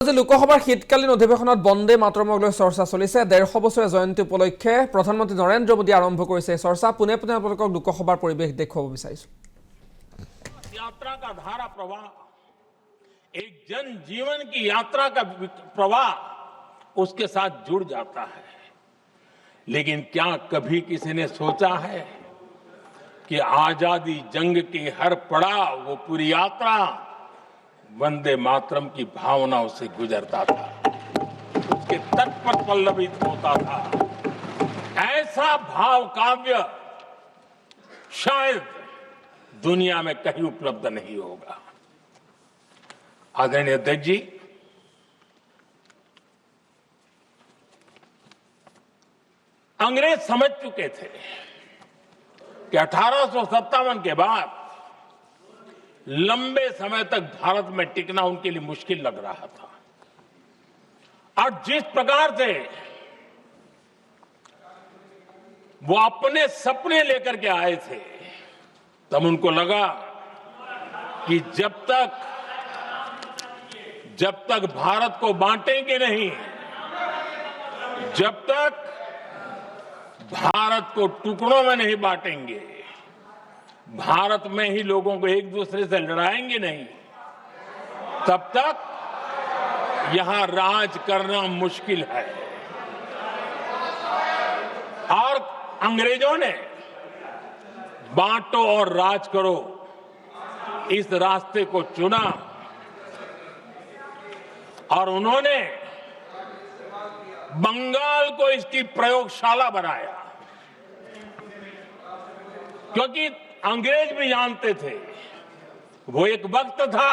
আজি লোকসভাৰ শীতকালীন অধিৱেশনত বন্দে মাতৰমক লৈ চৰ্চা চলিছে। 150 বছৰীয়া জয়ন্তী উপলক্ষে প্ৰধানমন্ত্ৰী নৰেন্দ্ৰ মোদী আৰম্ভ কৰিছে চৰ্চা। পুনে পুনে আপোনালোকক লোকসভাৰ পৰিৱেশ দেখুৱাব বিচাৰিছো। यात्रा का धारा प्रवाह एक जन जीवन की यात्रा का प्रवाह उसके साथ जुड़ जाता है। लेकिन क्या कभी किसी ने सोचा है कि आजादी जंग के हर पड़ाव वो पूरी यात्रा वंदे मातरम की भावनाओं से गुजरता था, उसके तट पर पल्लवित होता था। ऐसा भाव काव्य शायद दुनिया में कहीं उपलब्ध नहीं होगा। आदरणीय अध्यक्ष जी, अंग्रेज समझ चुके थे कि 1857 के बाद लंबे समय तक भारत में टिकना उनके लिए मुश्किल लग रहा था। और जिस प्रकार से वो अपने सपने लेकर के आए थे, तब उनको लगा कि जब तक भारत को बांटेंगे नहीं, जब तक भारत को टुकड़ों में नहीं बांटेंगे, भारत में ही लोगों को एक दूसरे से लड़ाएंगे नहीं, तब तक यहां राज करना मुश्किल है। और अंग्रेजों ने बांटो और राज करो इस रास्ते को चुना और उन्होंने बंगाल को इसकी प्रयोगशाला बनाया। क्योंकि अंग्रेज भी जानते थे, वो एक वक्त था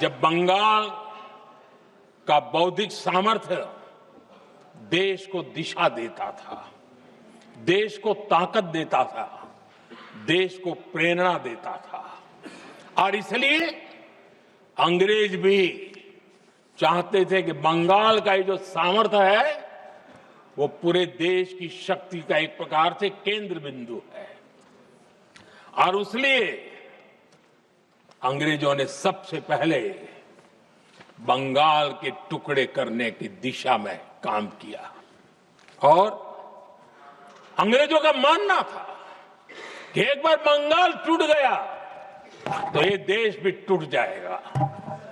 जब बंगाल का बौद्धिक सामर्थ्य देश को दिशा देता था, देश को ताकत देता था, देश को प्रेरणा देता था। और इसलिए अंग्रेज भी चाहते थे कि बंगाल का ये जो सामर्थ्य है वो पूरे देश की शक्ति का एक प्रकार से केंद्र बिंदु है। और इसलिए अंग्रेजों ने सबसे पहले बंगाल के टुकड़े करने की दिशा में काम किया। और अंग्रेजों का मानना था कि एक बार बंगाल टूट गया तो ये देश भी टूट जाएगा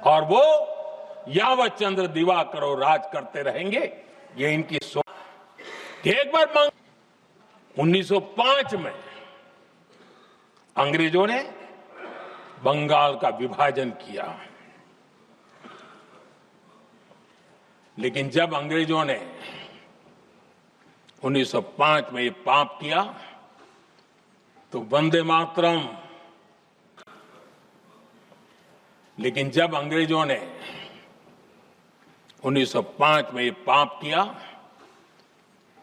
और वो यावत चंद्र दिवाकरो राज करते रहेंगे, ये इनकी सोच। एक बार 1905 में अंग्रेजों ने बंगाल का विभाजन किया, लेकिन जब अंग्रेजों ने 1905 में ये पाप किया तो वंदे मातरम, लेकिन जब अंग्रेजों ने 1905 में ये पाप किया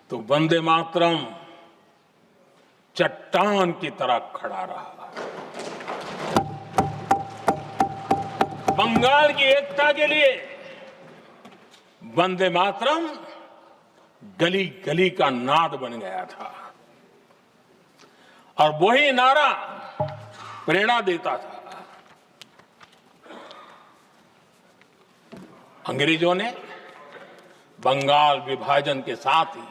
तो वंदे मातरम चट्टान की तरह खड़ा रहा। बंगाल की एकता के लिए वंदे मातरम गली गली का नाद बन गया था और वही नारा प्रेरणा देता था। अंग्रेजों ने बंगाल विभाजन के साथ ही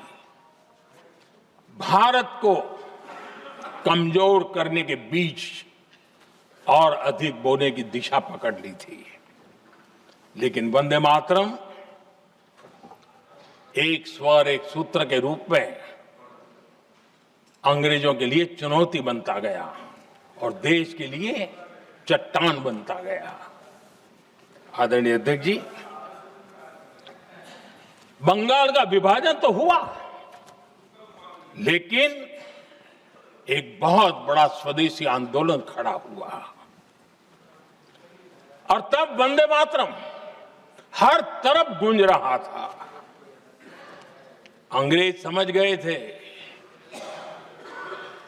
भारत को कमजोर करने के बीच और अधिक बोने की दिशा पकड़ ली थी। लेकिन वंदे मातरम एक स्वर एक सूत्र के रूप में अंग्रेजों के लिए चुनौती बनता गया और देश के लिए चट्टान बनता गया। आदरणीय अध्यक्ष जी, बंगाल का विभाजन तो हुआ, लेकिन एक बहुत बड़ा स्वदेशी आंदोलन खड़ा हुआ और तब वंदे मातरम हर तरफ गूंज रहा था। अंग्रेज समझ गए थे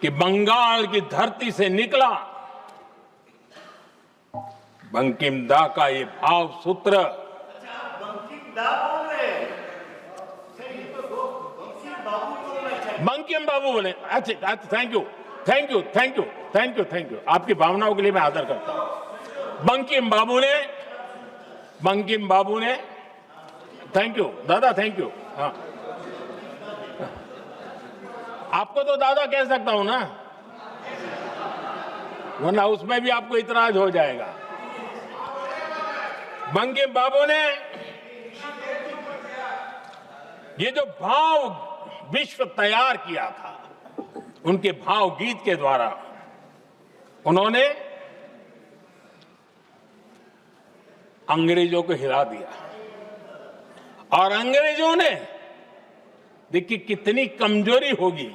कि बंगाल की धरती से निकला बंकिम दा का ये भाव सूत्र, बंकिम बाबू बोले। अच्छा, thank you thank you thank you thank you thank you, आपकी भावनाओं के लिए मैं आदर करता हूं। बंकिम बाबू ने बंकिम बाबू ने, थैंक यू दादा, थैंक यू। हाँ, आपको तो दादा कह सकता हूं ना, वरना उसमें भी आपको इतराज हो जाएगा। बंकिम बाबू ने ये जो भाव विश्व तैयार किया था, उनके भाव गीत के द्वारा उन्होंने अंग्रेजों को हिला दिया। और अंग्रेजों ने, देखिए कितनी कमजोरी होगी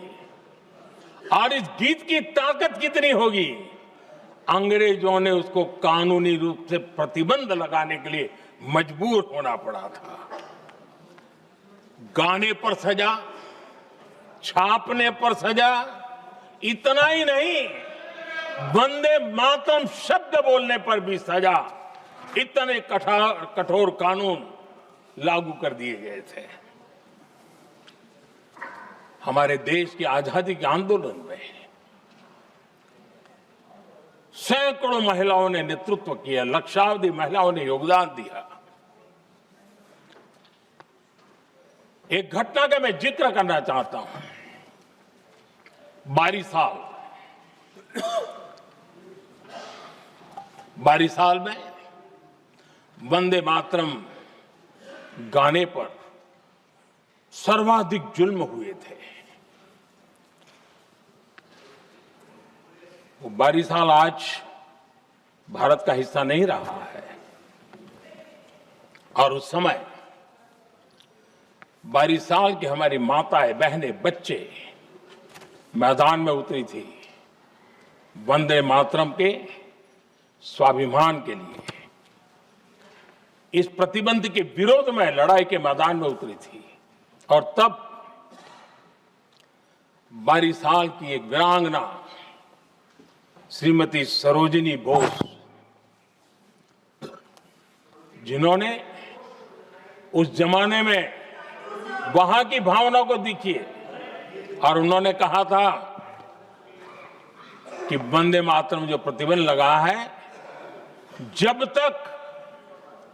और इस गीत की ताकत कितनी होगी, अंग्रेजों ने उसको कानूनी रूप से प्रतिबंध लगाने के लिए मजबूर होना पड़ा था। गाने पर सजा, छापने पर सजा, इतना ही नहीं, वंदे मातरम शब्द बोलने पर भी सजा। इतने कठोर कानून लागू कर दिए गए थे। हमारे देश की आजादी के आंदोलन में सैकड़ों महिलाओं ने नेतृत्व किया, लक्षावधि महिलाओं ने योगदान दिया। एक घटना का मैं जिक्र करना चाहता हूं। 22 साल में वंदे मातरम गाने पर सर्वाधिक जुल्म हुए थे। वो 22 साल आज भारत का हिस्सा नहीं रहा है, और उस समय 22 साल की हमारी माताएं, बहनें, बच्चे मैदान में उतरी थी वंदे मातरम के स्वाभिमान के लिए। इस प्रतिबंध के विरोध में लड़ाई के मैदान में उतरी थी। और तब 22 साल की एक वीरांगना श्रीमती सरोजिनी बोस, जिन्होंने उस जमाने में वहां की भावना को देखिए, और उन्होंने कहा था कि वंदे मातरम जो प्रतिबंध लगा है, जब तक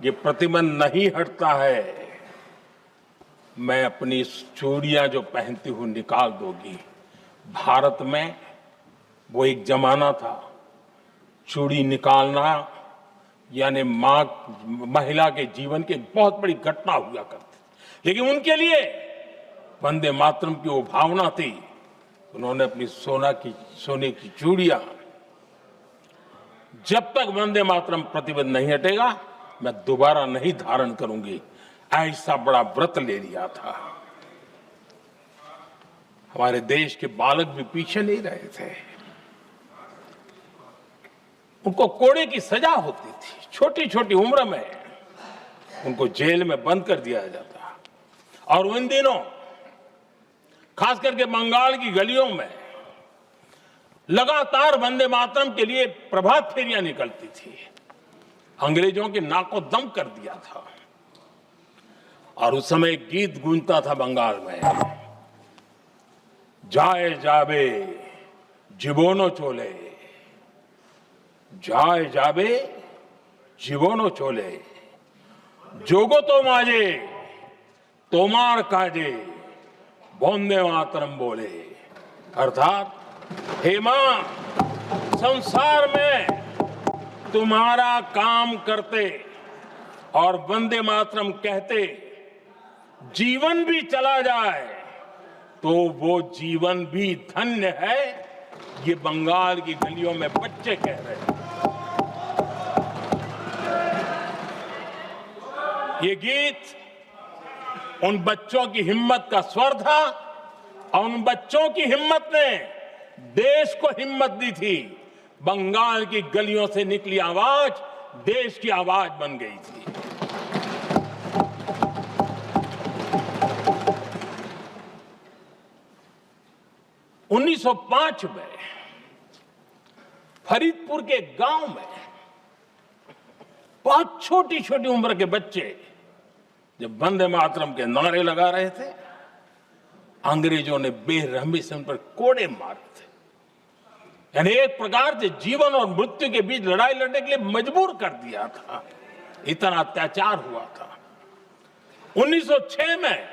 ये प्रतिबंध नहीं हटता है, मैं अपनी चूड़ियां जो पहनती हूं निकाल दूंगी। भारत में वो एक जमाना था, चूड़ी निकालना यानी महिला के जीवन की बहुत बड़ी घटना हुआ करती। लेकिन उनके लिए वंदे मातरम की वो भावना थी, उन्होंने अपनी सोने की चूड़ियां, जब तक वंदे मातरम प्रतिबंध नहीं हटेगा मैं दोबारा नहीं धारण करूंगी, ऐसा बड़ा व्रत ले लिया था। हमारे देश के बालक भी पीछे नहीं रहे थे। उनको कोड़े की सजा होती थी, छोटी छोटी उम्र में उनको जेल में बंद कर दिया जाता। और उन दिनों खास करके बंगाल की गलियों में लगातार वंदे मातरम के लिए प्रभात फेरियां निकलती थी। अंग्रेजों के नाक को दम कर दिया था। और उस समय गीत गूंजता था बंगाल में, जाए जाबे जीवनो चोले, जाए जाबे जीवनो चोले, जोगो तो माजे तोमार काजे, वंदे मातरम बोले। अर्थात हे मां, संसार में तुम्हारा काम करते और वंदे मातरम कहते जीवन भी चला जाए तो वो जीवन भी धन्य है। ये बंगाल की गलियों में बच्चे कह रहे हैं। ये गीत उन बच्चों की हिम्मत का स्वर था, और उन बच्चों की हिम्मत ने देश को हिम्मत दी थी। बंगाल की गलियों से निकली आवाज देश की आवाज बन गई थी। उन्नीस 1905 में फरीदपुर के गांव में बहुत छोटी छोटी उम्र के बच्चे जब वंदे मातरम के नारे लगा रहे थे, अंग्रेजों ने बेरहमी से उन पर कोड़े मारे थे। यानी एक प्रकार से जीवन और मृत्यु के बीच लड़ाई लड़ने के लिए मजबूर कर दिया था। इतना अत्याचार हुआ था। 1906 में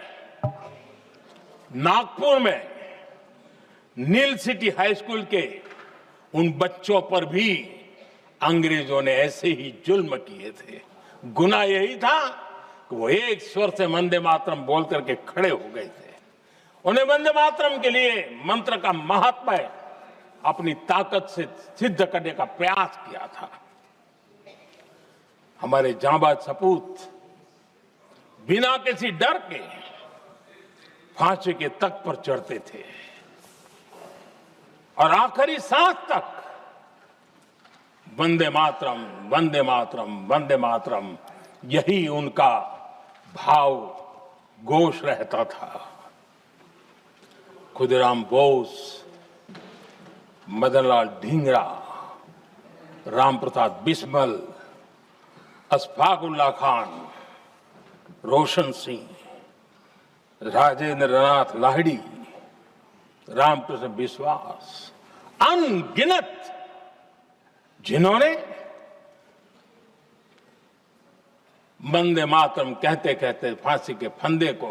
नागपुर में नील सिटी हाई स्कूल के उन बच्चों पर भी अंग्रेजों ने ऐसे ही जुल्म किए थे। गुनाह यही था कि वो एक स्वर से वंदे मातरम बोल करके खड़े हो गए थे। उन्हें वंदे मातरम के लिए मंत्र का महात्म्य अपनी ताकत से सिद्ध करने का प्रयास किया था। हमारे जांबाज सपूत बिना किसी डर के फांसी के तख्त पर चढ़ते थे और आखिरी सांस तक वंदे मातरम, वंदे मातरम, वंदे मातरम, यही उनका भाव घोष रहता था। खुदीराम बोस, मदनलाल ढींगरा, राम प्रसाद बिस्मल, अशफाकुल्ला खान, रोशन सिंह, राजेंद्र नाथ लाहिड़ी, रामकृष्ण विश्वास, अनगिनत जिन्होंने वंदे मातरम कहते कहते फांसी के फंदे को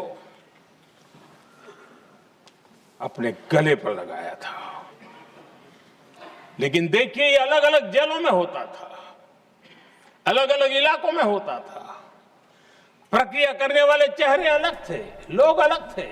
अपने गले पर लगाया था। लेकिन देखिए, ये अलग अलग जेलों में होता था, अलग अलग इलाकों में होता था। प्रक्रिया करने वाले चेहरे अलग थे, लोग अलग थे,